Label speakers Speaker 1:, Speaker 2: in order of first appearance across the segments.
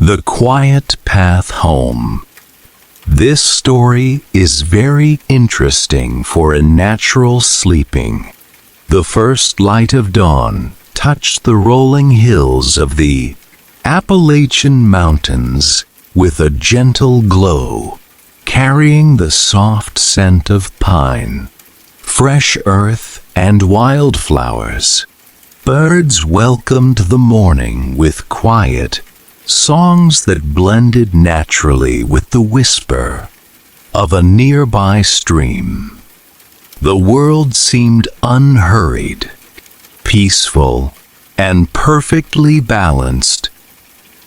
Speaker 1: The Quiet Path Home. This story is very interesting for a natural sleeping. The first light of dawn touched the rolling hills of the Appalachian Mountains with a gentle glow, carrying the soft scent of pine, fresh earth, and wildflowers. Birds welcomed the morning with quiet songs that blended naturally with the whisper of a nearby stream. The world seemed unhurried, peaceful, and perfectly balanced,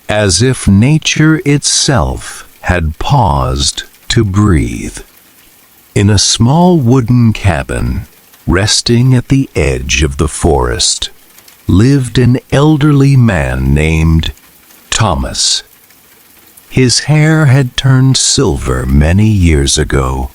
Speaker 1: as if nature itself had paused to breathe. In a small wooden cabin, resting at the edge of the forest, lived an elderly man named Thomas. His hair had turned silver many years ago,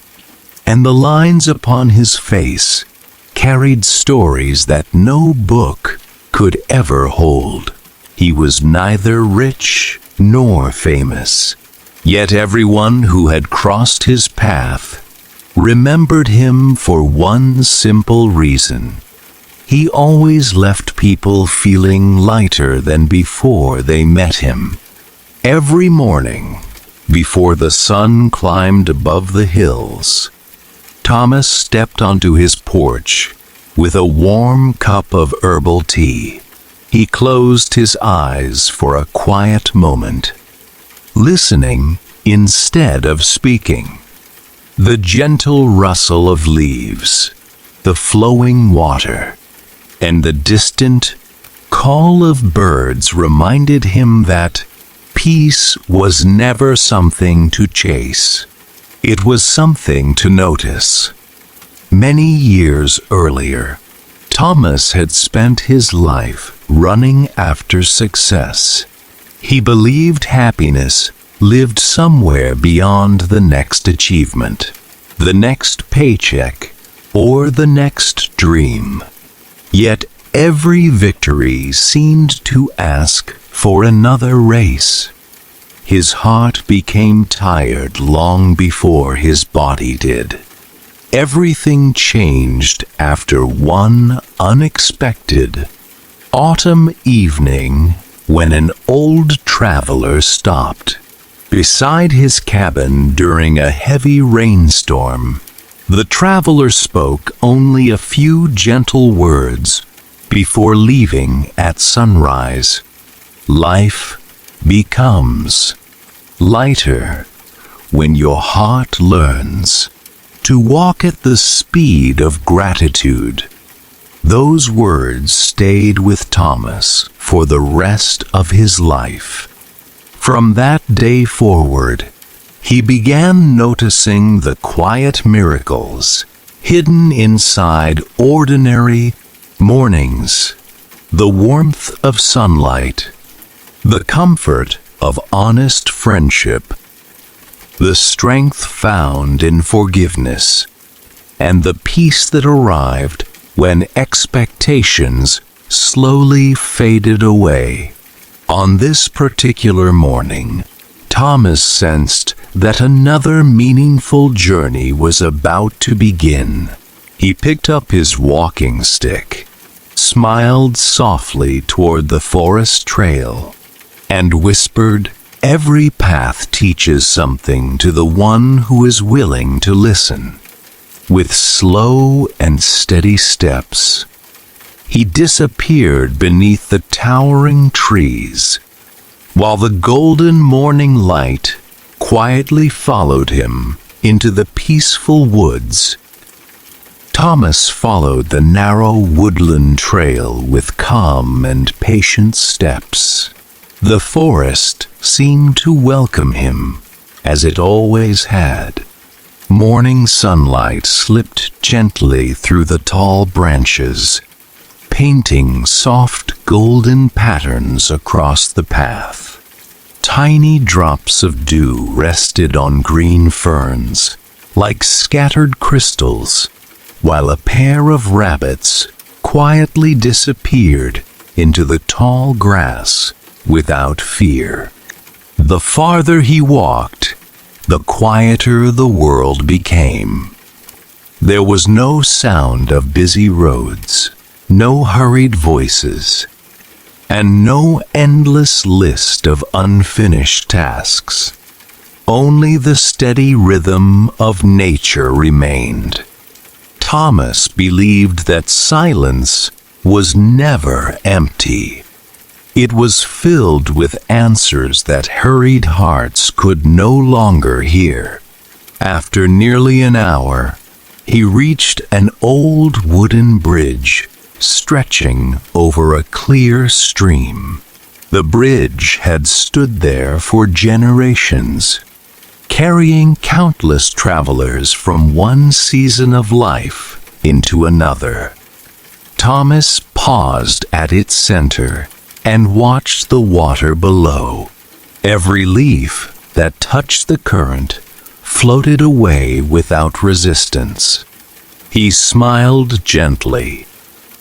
Speaker 1: and the lines upon his face carried stories that no book could ever hold. He was neither rich nor famous, yet everyone who had crossed his path remembered him for one simple reason. He always left people feeling lighter than before they met him. Every morning, before the sun climbed above the hills, Thomas stepped onto his porch with a warm cup of herbal tea. He closed his eyes for a quiet moment, listening instead of speaking. The gentle rustle of leaves, the flowing water, and the distant call of birds reminded him that peace was never something to chase. It was something to notice. Many years earlier, Thomas had spent his life running after success. He believed happiness lived somewhere beyond the next achievement, the next paycheck, or the next dream. Yet every victory seemed to ask for another race. His heart became tired long before his body did. Everything changed after one unexpected autumn evening when an old traveler stopped beside his cabin during a heavy rainstorm. The traveler spoke only a few gentle words before leaving at sunrise. Life becomes lighter when your heart learns to walk at the speed of gratitude. Those words stayed with Thomas for the rest of his life. From that day forward, he began noticing the quiet miracles hidden inside ordinary mornings, the warmth of sunlight, the comfort of honest friendship, the strength found in forgiveness, and the peace that arrived when expectations slowly faded away. On this particular morning, Thomas sensed that another meaningful journey was about to begin. He picked up his walking stick, smiled softly toward the forest trail, and whispered, "Every path teaches something to the one who is willing to listen." With slow and steady steps, he disappeared beneath the towering trees, while the golden morning light quietly followed him into the peaceful woods. Thomas followed the narrow woodland trail with calm and patient steps. The forest seemed to welcome him, as it always had. Morning sunlight slipped gently through the tall branches, painting soft golden patterns across the path. Tiny drops of dew rested on green ferns, like scattered crystals, while a pair of rabbits quietly disappeared into the tall grass without fear. The farther he walked, the quieter the world became. There was no sound of busy roads, no hurried voices, and no endless list of unfinished tasks. Only the steady rhythm of nature remained. Thomas believed that silence was never empty. It was filled with answers that hurried hearts could no longer hear. After nearly an hour, he reached an old wooden bridge stretching over a clear stream. The bridge had stood there for generations, carrying countless travelers from one season of life into another. Thomas paused at its center and watched the water below. Every leaf that touched the current floated away without resistance. He smiled gently.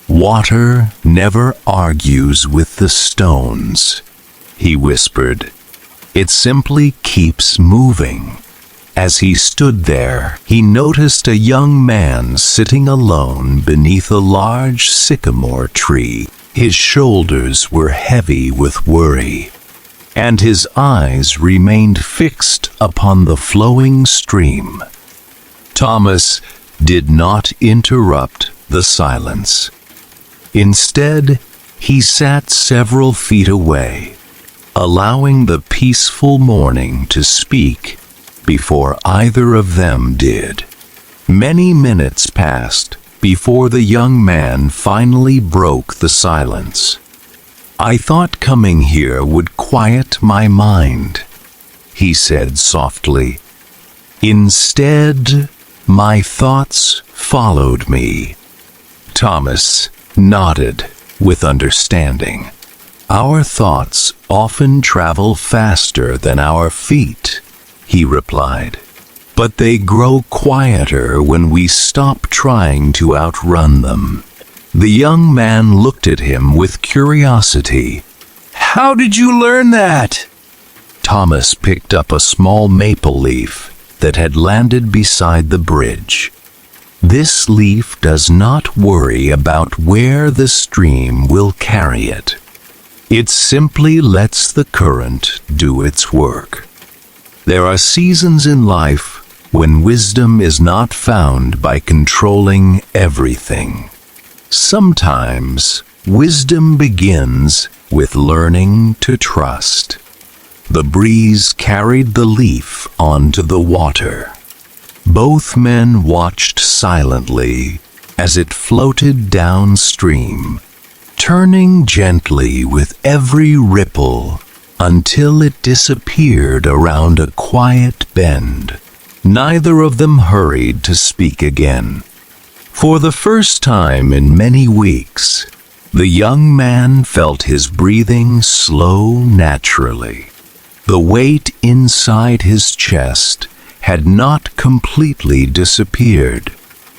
Speaker 1: "Water never argues with the stones," he whispered. "It simply keeps moving." As he stood there, he noticed a young man sitting alone beneath a large sycamore tree. His shoulders were heavy with worry, and his eyes remained fixed upon the flowing stream. Thomas did not interrupt the silence. Instead, he sat several feet away, allowing the peaceful morning to speak before either of them did. Many minutes passed before the young man finally broke the silence. "I thought coming here would quiet my mind," he said softly. "Instead, my thoughts followed me." Thomas nodded with understanding. "Our thoughts often travel faster than our feet," he replied. "But they grow quieter when we stop trying to outrun them." The young man looked at him with curiosity. "How did you learn that?" Thomas picked up a small maple leaf that had landed beside the bridge. This leaf does not worry about where the stream will carry it. It simply lets the current do its work. There are seasons in life when wisdom is not found by controlling everything. Sometimes wisdom begins with learning to trust. The breeze carried the leaf onto the water. Both men watched silently as it floated downstream, turning gently with every ripple until it disappeared around a quiet bend. Neither of them hurried to speak again. For the first time in many weeks, the young man felt his breathing slow naturally. The weight inside his chest had not completely disappeared,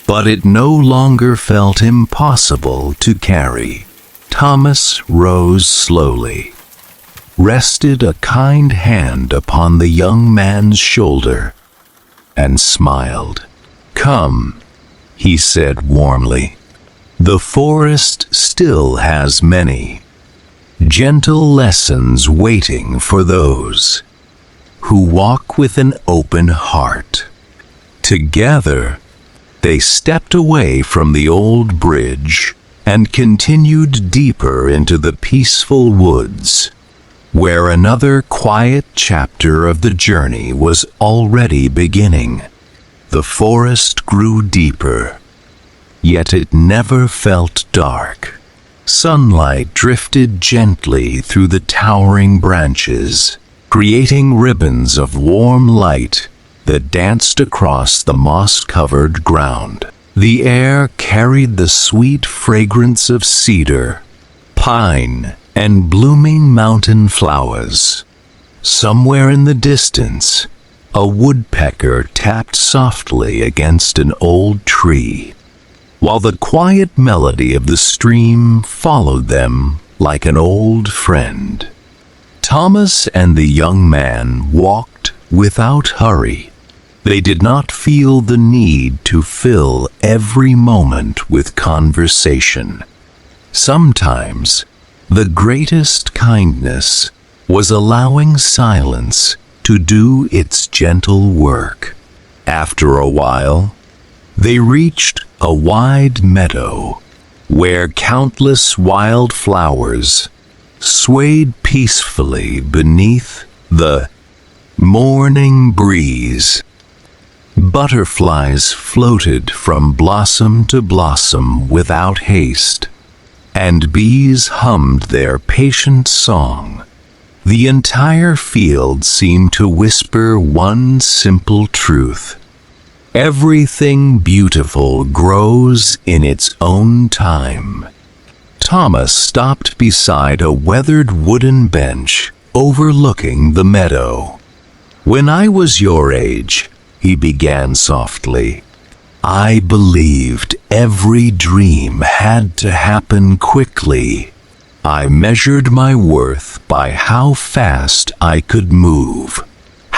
Speaker 1: but it no longer felt impossible to carry. Thomas rose slowly, rested a kind hand upon the young man's shoulder, and smiled. "Come," he said warmly. "The forest still has many gentle lessons waiting for those who walk with an open heart." Together, they stepped away from the old bridge and continued deeper into the peaceful woods, where another quiet chapter of the journey was already beginning. The forest grew deeper, yet it never felt dark. Sunlight drifted gently through the towering branches, creating ribbons of warm light that danced across the moss-covered ground. The air carried the sweet fragrance of cedar, pine, and blooming mountain flowers. Somewhere in the distance, a woodpecker tapped softly against an old tree, while the quiet melody of the stream followed them like an old friend. Thomas and the young man walked without hurry. They did not feel the need to fill every moment with conversation. Sometimes, the greatest kindness was allowing silence to do its gentle work. After a while, they reached a wide meadow where countless wild flowers swayed peacefully beneath the morning breeze. Butterflies floated from blossom to blossom without haste, and bees hummed their patient song. The entire field seemed to whisper one simple truth: everything beautiful grows in its own time. Thomas stopped beside a weathered wooden bench overlooking the meadow. "When I was your age," he began softly, "I believed every dream had to happen quickly. I measured my worth by how fast I could move,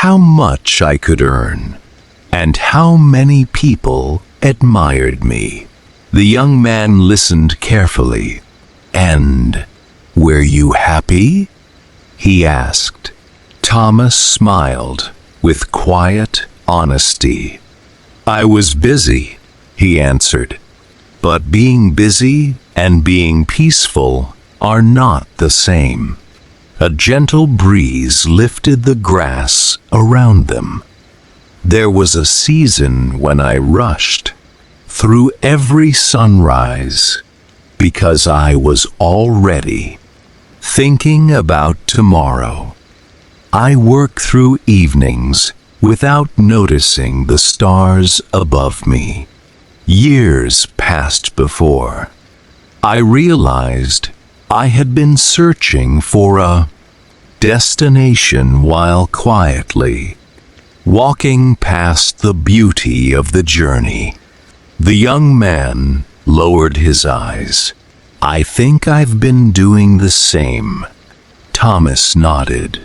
Speaker 1: how much I could earn, and how many people admired me." The young man listened carefully. "And were you happy?" he asked. Thomas smiled with quiet honesty. "I was busy," he answered. "But being busy and being peaceful are not the same." A gentle breeze lifted the grass around them. "There was a season when I rushed through every sunrise because I was already thinking about tomorrow. I worked through evenings without noticing the stars above me. Years passed before I realized I had been searching for a destination while quietly walking past the beauty of the journey." The young man lowered his eyes. "I think I've been doing the same." Thomas nodded.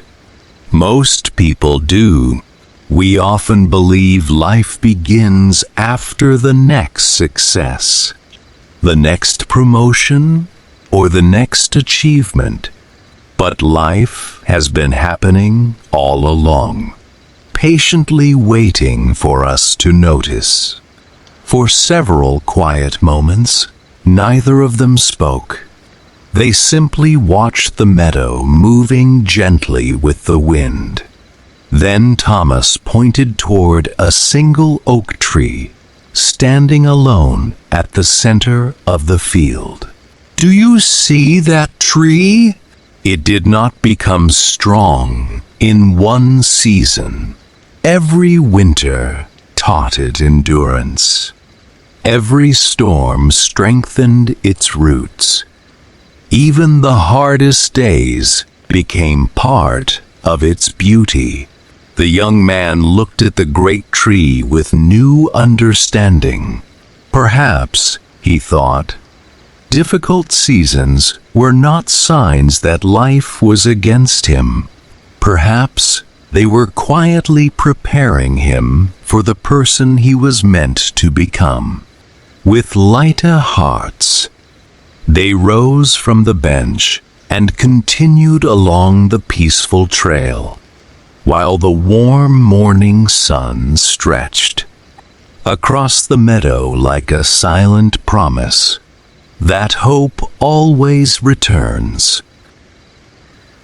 Speaker 1: "Most people do. We often believe life begins after the next success, the next promotion, or the next achievement. But life has been happening all along, patiently waiting for us to notice." For several quiet moments, neither of them spoke. They simply watched the meadow moving gently with the wind. Then Thomas pointed toward a single oak tree, standing alone at the center of the field. "Do you see that tree? It did not become strong in one season. Every winter taught it endurance. Every storm strengthened its roots. Even the hardest days became part of its beauty." The young man looked at the great tree with new understanding. Perhaps, he thought, difficult seasons were not signs that life was against him. Perhaps they were quietly preparing him for the person he was meant to become. With lighter hearts, they rose from the bench and continued along the peaceful trail, while the warm morning sun stretched across the meadow like a silent promise that hope always returns.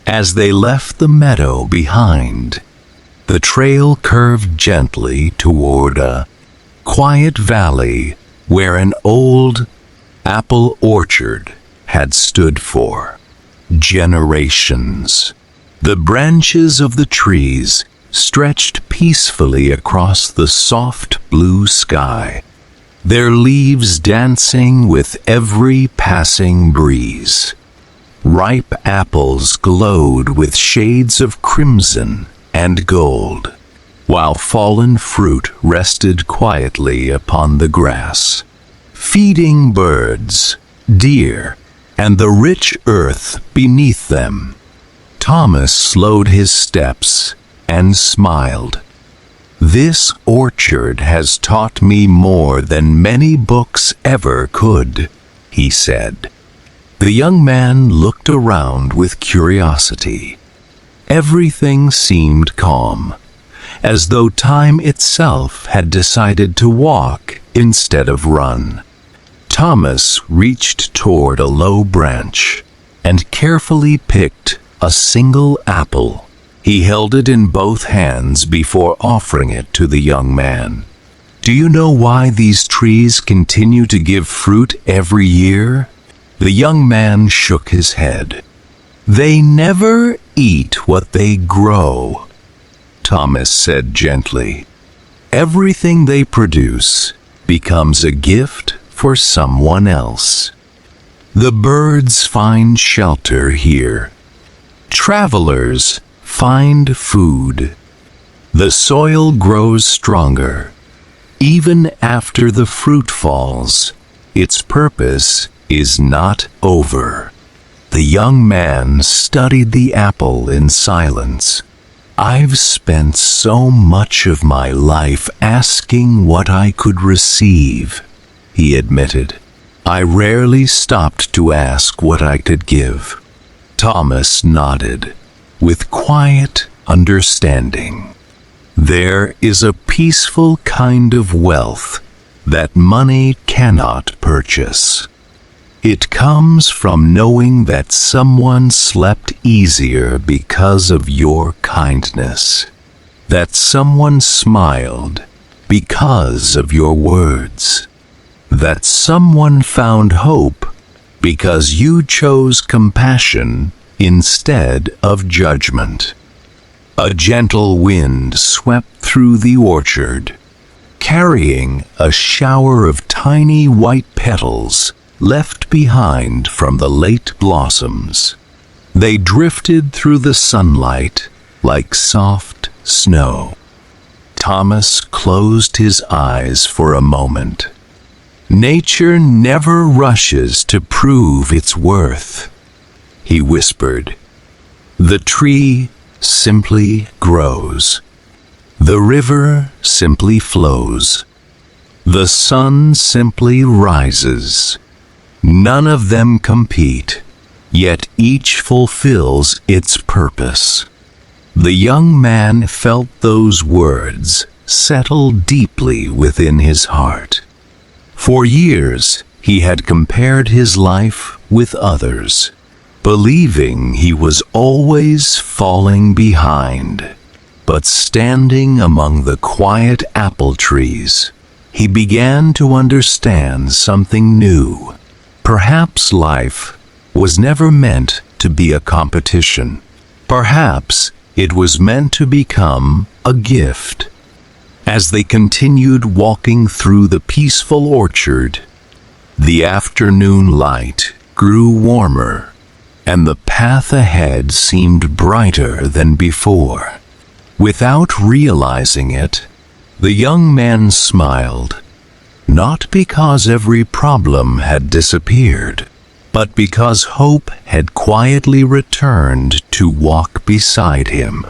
Speaker 1: As they left the meadow behind, the trail curved gently toward a quiet valley where an old apple orchard had stood for generations. The branches of the trees stretched peacefully across the soft blue sky, their leaves dancing with every passing breeze. Ripe apples glowed with shades of crimson and gold, while fallen fruit rested quietly upon the grass, feeding birds, deer, and the rich earth beneath them. Thomas slowed his steps and smiled. "This orchard has taught me more than many books ever could," he said. The young man looked around with curiosity. Everything seemed calm, as though time itself had decided to walk instead of run. Thomas reached toward a low branch and carefully picked a single apple. He held it in both hands before offering it to the young man. "Do you know why these trees continue to give fruit every year?" The young man shook his head. "They never eat what they grow," Thomas said gently. "Everything they produce becomes a gift for someone else. The birds find shelter here. Travelers find food. The soil grows stronger. Even after the fruit falls, its purpose is not over." The young man studied the apple in silence. "I've spent so much of my life asking what I could receive," he admitted. "I rarely stopped to ask what I could give." Thomas nodded, with quiet understanding. There is a peaceful kind of wealth that money cannot purchase. It comes from knowing that someone slept easier because of your kindness, that someone smiled because of your words, that someone found hope because you chose compassion instead of judgment. A gentle wind swept through the orchard, carrying a shower of tiny white petals left behind from the late blossoms. They drifted through the sunlight like soft snow. Thomas closed his eyes for a moment. "Nature never rushes to prove its worth," he whispered. "The tree simply grows. The river simply flows. The sun simply rises. None of them compete, yet each fulfills its purpose." The young man felt those words settle deeply within his heart. For years, he had compared his life with others, believing he was always falling behind. But standing among the quiet apple trees, he began to understand something new. Perhaps life was never meant to be a competition. Perhaps it was meant to become a gift. As they continued walking through the peaceful orchard, the afternoon light grew warmer, and the path ahead seemed brighter than before. Without realizing it, the young man smiled, not because every problem had disappeared, but because hope had quietly returned to walk beside him.